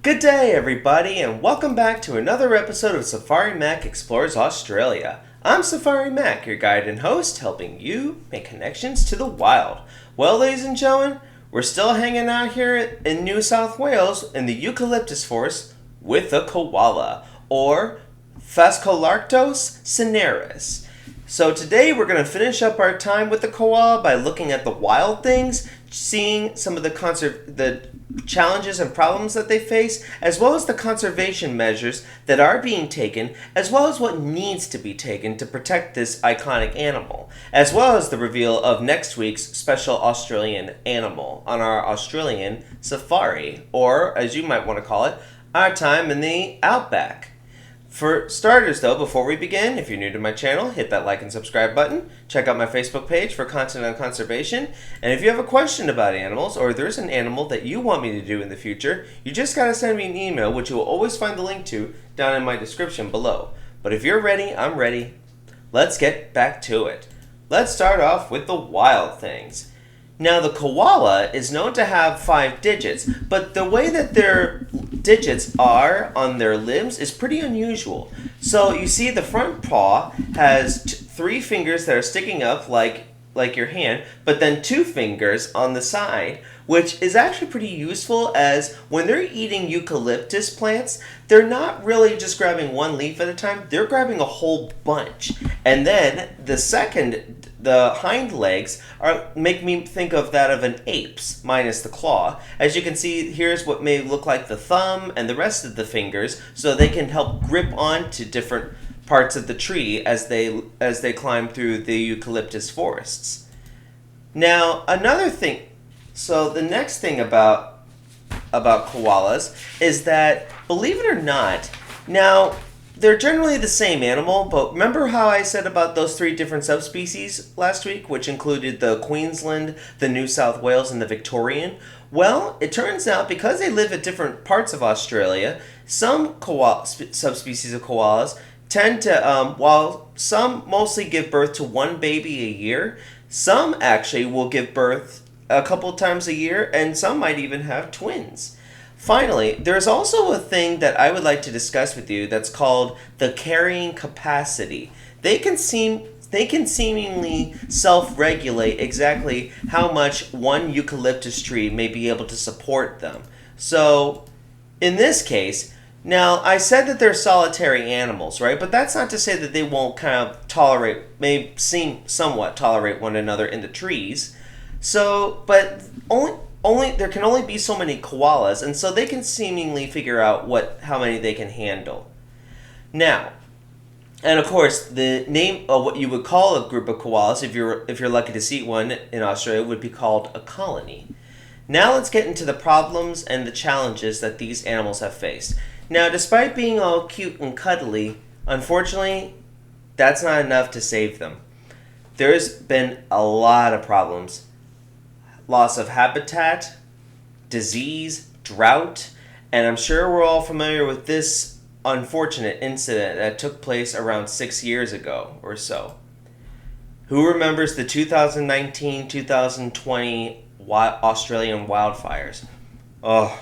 Good day, everybody, and welcome back to another episode of Safari Mack Explores Australia. I'm Safari Mack, your guide and host, helping you make connections to the wild. Well, ladies and gentlemen, we're still hanging out here in New South Wales in the eucalyptus forest with the koala, or Phascolarctos cinereus. So today we're going to finish up our time with the koala by looking at the wild things, seeing some of the challenges and problems that they face, as well as the conservation measures that are being taken, as well as what needs to be taken to protect this iconic animal, as well as the reveal of next week's special Australian animal on our Australian safari, or as you might want to call it, our time in the outback. For starters, though, before we begin, if you're new to my channel, hit that like and subscribe button. Check out my Facebook page for content on conservation. And if you have a question about animals, or there's an animal that you want me to do in the future, you just gotta send me an email, which you will always find the link to down in my description below. But if you're ready, I'm ready. Let's get back to it. Let's start off with the wild things. Now, the koala is known to have 5 digits, but the way that their digits are on their limbs is pretty unusual. So you see the front paw has 3 fingers that are sticking up like your hand, but then 2 fingers on the side, which is actually pretty useful, as when they're eating eucalyptus plants, they're not really just grabbing one leaf at a time, they're grabbing a whole bunch. And then the hind legs make me think of that of an ape's, minus the claw. As you can see, here's what may look like the thumb and the rest of the fingers, so they can help grip onto different parts of the tree as they climb through the eucalyptus forests. Now, another thing, so the next thing about koalas is that, believe it or not, now, they're generally the same animal, but remember how I said about those 3 different subspecies last week, which included the Queensland, the New South Wales, and the Victorian? Well, it turns out because they live at different parts of Australia, some subspecies of koalas tend to, while some mostly give birth to 1 baby a year, some actually will give birth a couple times a year, and some might even have twins. Finally, there's also a thing that I would like to discuss with you that's called the carrying capacity. They can seemingly self-regulate exactly how much one eucalyptus tree may be able to support them. So, in this case, now I said that they're solitary animals, right? But that's not to say that they won't kind of may seem somewhat tolerate one another in the trees. So, but there can only be so many koalas, and so they can seemingly figure out how many they can handle. Now, and of course, the name of what you would call a group of koalas, if you're lucky to see one in Australia, would be called a colony. Now let's get into the problems and the challenges that these animals have faced. Now, despite being all cute and cuddly, unfortunately, that's not enough to save them. There's been a lot of problems. Loss of habitat, disease, drought, and I'm sure we're all familiar with this unfortunate incident that took place around 6 years ago or so. Who remembers the 2019-2020 Australian wildfires? Oh.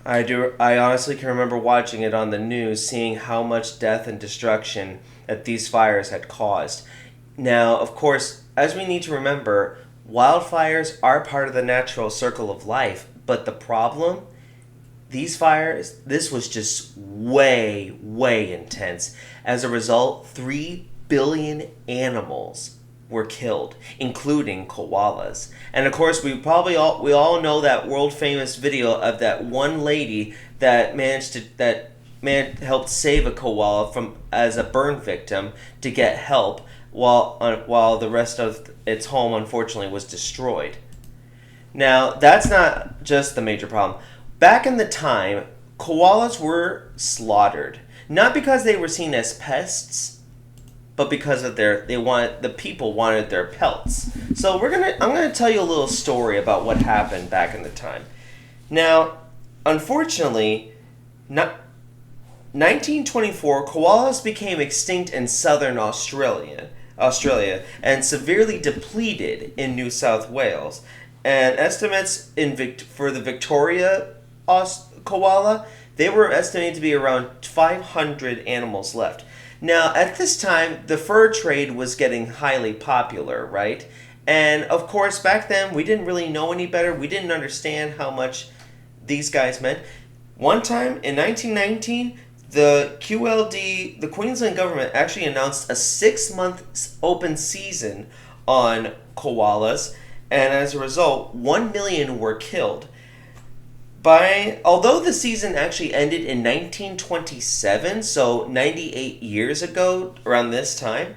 I do. I honestly can remember watching it on the news, seeing how much death and destruction that these fires had caused. Now, of course, as we need to remember, wildfires are part of the natural circle of life, but the problem, these fires, this was just way, way intense. As a result, 3 billion animals were killed, including koalas. And of course, we all know that world famous video of that one lady that helped save a koala as a burn victim to get help, while the rest of its home, unfortunately, was destroyed. Now, that's not just the major problem. Back in the time, koalas were slaughtered, not because they were seen as pests, but because of the people wanted their pelts. So I'm gonna tell you a little story about what happened back in the time. Now, unfortunately, 1924, koalas became extinct in southern Australia and severely depleted in New South Wales. And estimates for the Victoria koala, they were estimated to be around 500 animals left. Now, at this time, the fur trade was getting highly popular, right? And of course, back then, we didn't really know any better. We didn't understand how much these guys meant. One time in 1919, the QLD, the Queensland government, actually announced a 6-month open season on koalas, and as a result, 1 million were killed. Although the season actually ended in 1927, so 98 years ago, around this time,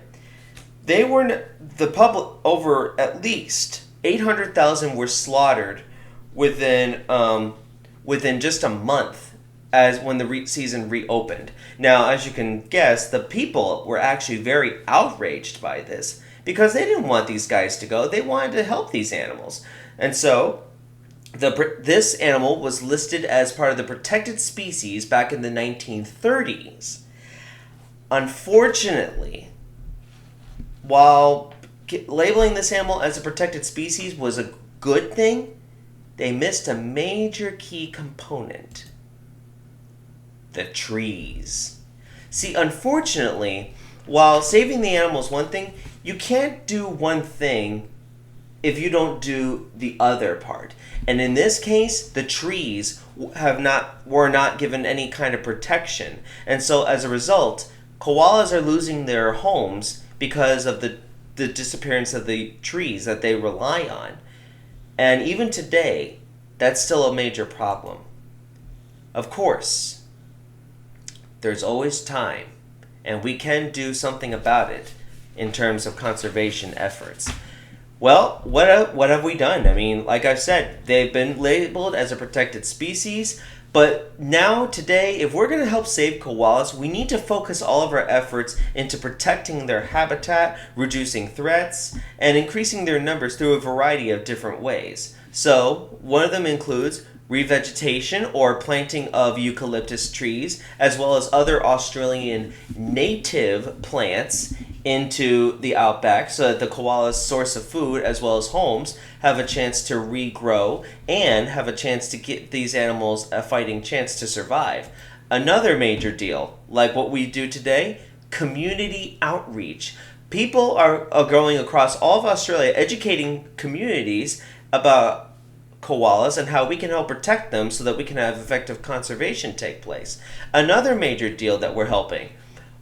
over at least 800,000 were slaughtered within just a month as when the season reopened. Now, as you can guess, the people were actually very outraged by this because they didn't want these guys to go. They wanted to help these animals. And so this animal was listed as part of the protected species back in the 1930s. Unfortunately, while labeling this animal as a protected species was a good thing, they missed a major key component: the trees. See, unfortunately, while saving the animal is one thing, you can't do one thing if you don't do the other part. And in this case, the trees were not given any kind of protection. And so as a result, koalas are losing their homes because of the disappearance of the trees that they rely on. And even today, that's still a major problem. Of course, there's always time, and we can do something about it in terms of conservation efforts. Well, what have we done? I mean, like I've said, they've been labeled as a protected species, but now, today, if we're going to help save koalas, we need to focus all of our efforts into protecting their habitat, reducing threats, and increasing their numbers through a variety of different ways. So, one of them includes revegetation or planting of eucalyptus trees, as well as other Australian native plants into the outback so that the koala's source of food as well as homes have a chance to regrow and have a chance to get these animals a fighting chance to survive. Another major deal, like what we do today, community outreach. People are going across all of Australia educating communities about koalas and how we can help protect them so that we can have effective conservation take place. Another major deal that we're helping,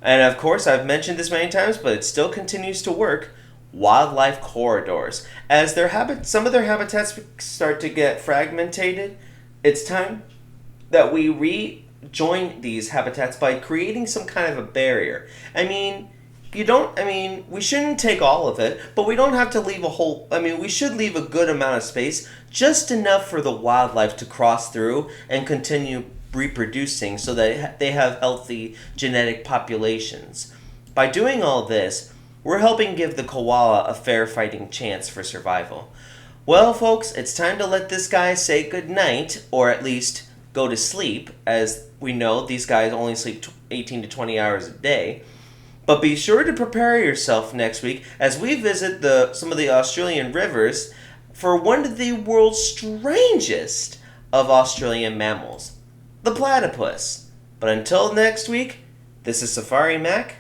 and of course I've mentioned this many times, but it still continues to work, wildlife corridors. As some of their habitats start to get fragmented, it's time that we rejoin these habitats by creating some kind of a barrier. We shouldn't take all of it, but we don't have to leave we should leave a good amount of space, just enough for the wildlife to cross through and continue reproducing so that they have healthy genetic populations. By doing all this, we're helping give the koala a fair fighting chance for survival. Well, folks, it's time to let this guy say goodnight, or at least go to sleep. As we know, these guys only sleep 18 to 20 hours a day. But be sure to prepare yourself next week as we visit some of the Australian rivers for one of the world's strangest of Australian mammals, the platypus. But until next week, this is Safari Mack.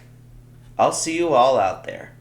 I'll see you all out there.